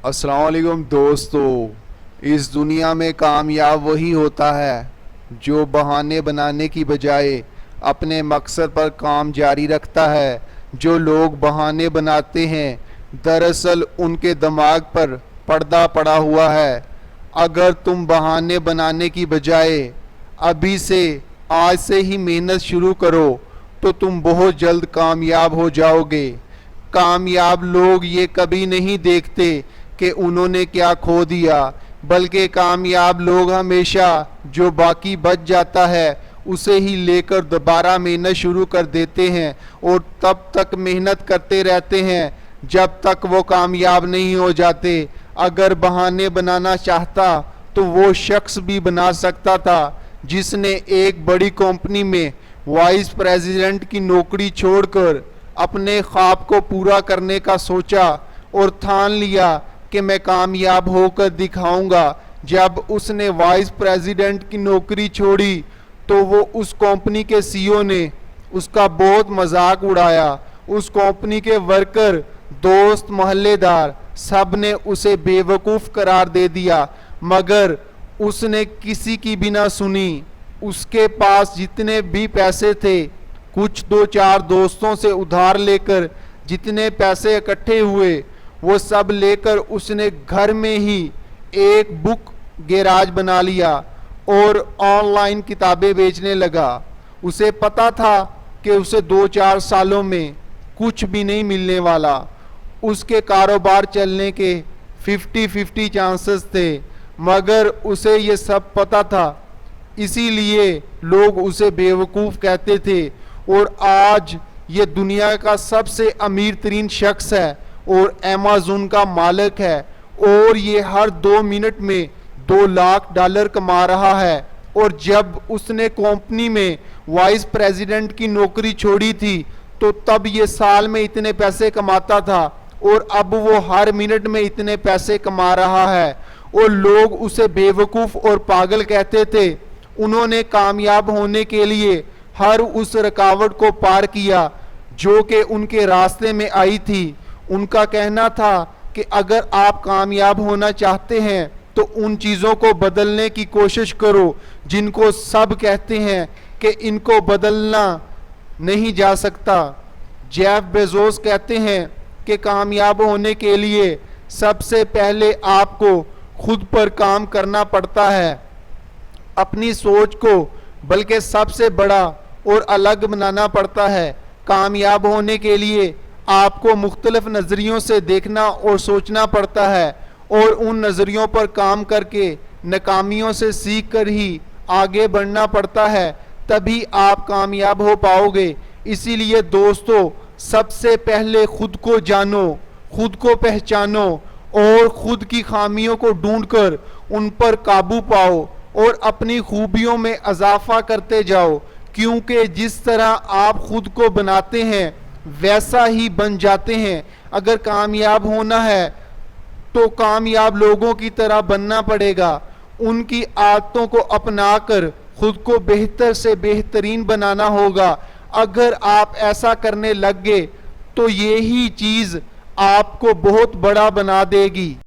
अस्सलाम वालेकुम दोस्तों। इस दुनिया में कामयाब वही होता है जो बहाने बनाने की बजाय अपने मकसद पर काम जारी रखता है। जो लोग बहाने बनाते हैं दरअसल उनके दिमाग पर पर्दा पड़ा हुआ है। अगर तुम बहाने बनाने की बजाय अभी से आज से ही मेहनत शुरू करो तो तुम बहुत जल्द कामयाब हो जाओगे। कामयाब लोग ये कभी नहीं देखते कि उन्होंने क्या खो दिया, बल्कि कामयाब लोग हमेशा जो बाकी बच जाता है उसे ही लेकर दोबारा मेहनत शुरू कर देते हैं और तब तक मेहनत करते रहते हैं जब तक वो कामयाब नहीं हो जाते। अगर बहाने बनाना चाहता तो वो शख्स भी बना सकता था जिसने एक बड़ी कंपनी में वाइस प्रेसिडेंट की नौकरी छोड़कर अपने ख्वाब को पूरा करने का सोचा और ठान लिया कि मैं कामयाब होकर दिखाऊंगा। जब उसने वाइस प्रेसिडेंट की नौकरी छोड़ी तो वो उस कंपनी के सीईओ ने उसका बहुत मजाक उड़ाया। उस कंपनी के वर्कर, दोस्त, मोहल्लेदार सब ने उसे बेवकूफ़ करार दे दिया, मगर उसने किसी की भी ना सुनी। उसके पास जितने भी पैसे थे, कुछ दो चार दोस्तों से उधार लेकर जितने पैसे इकट्ठे हुए वो सब लेकर उसने घर में ही एक बुक गैराज बना लिया और ऑनलाइन किताबें बेचने लगा। उसे पता था कि उसे 2-4 सालों में कुछ भी नहीं मिलने वाला। उसके कारोबार चलने के 50-50 चांसेस थे, मगर उसे ये सब पता था, इसीलिए लोग उसे बेवकूफ़ कहते थे। और आज ये दुनिया का सबसे अमीर तरीन शख्स है और अमेज़न का मालिक है और ये हर 2 मिनट में $2 लाख कमा रहा है। और जब उसने कंपनी में वाइस प्रेसिडेंट की नौकरी छोड़ी थी तो तब ये साल में इतने पैसे कमाता था और अब वो हर मिनट में इतने पैसे कमा रहा है। और लोग उसे बेवकूफ़ और पागल कहते थे। उन्होंने कामयाब होने के लिए हर उस रुकावट को पार किया जो कि उनके रास्ते में आई थी। उनका कहना था कि अगर आप कामयाब होना चाहते हैं तो उन चीज़ों को बदलने की कोशिश करो जिनको सब कहते हैं कि इनको बदलना नहीं जा सकता। जेफ बेजोस कहते हैं कि कामयाब होने के लिए सबसे पहले आपको खुद पर काम करना पड़ता है, अपनी सोच को बल्कि सबसे बड़ा और अलग बनाना पड़ता है। कामयाब होने के लिए आपको मुख्तलिफ नज़रियों से देखना और सोचना पड़ता है और उन नज़रियों पर काम करके नाकामियों से सीख कर ही आगे बढ़ना पड़ता है, तभी आप कामयाब हो पाओगे। इसीलिए दोस्तों, सबसे पहले खुद को जानो, खुद को पहचानो और खुद की खामियों को ढूंढकर उन पर काबू पाओ और अपनी खूबियों में इजाफा करते जाओ, क्योंकि जिस तरह आप खुद को बनाते हैं वैसा ही बन जाते हैं। अगर कामयाब होना है तो कामयाब लोगों की तरह बनना पड़ेगा, उनकी आदतों को अपनाकर खुद को बेहतर से बेहतरीन बनाना होगा। अगर आप ऐसा करने लग गए तो यही चीज़ आपको बहुत बड़ा बना देगी।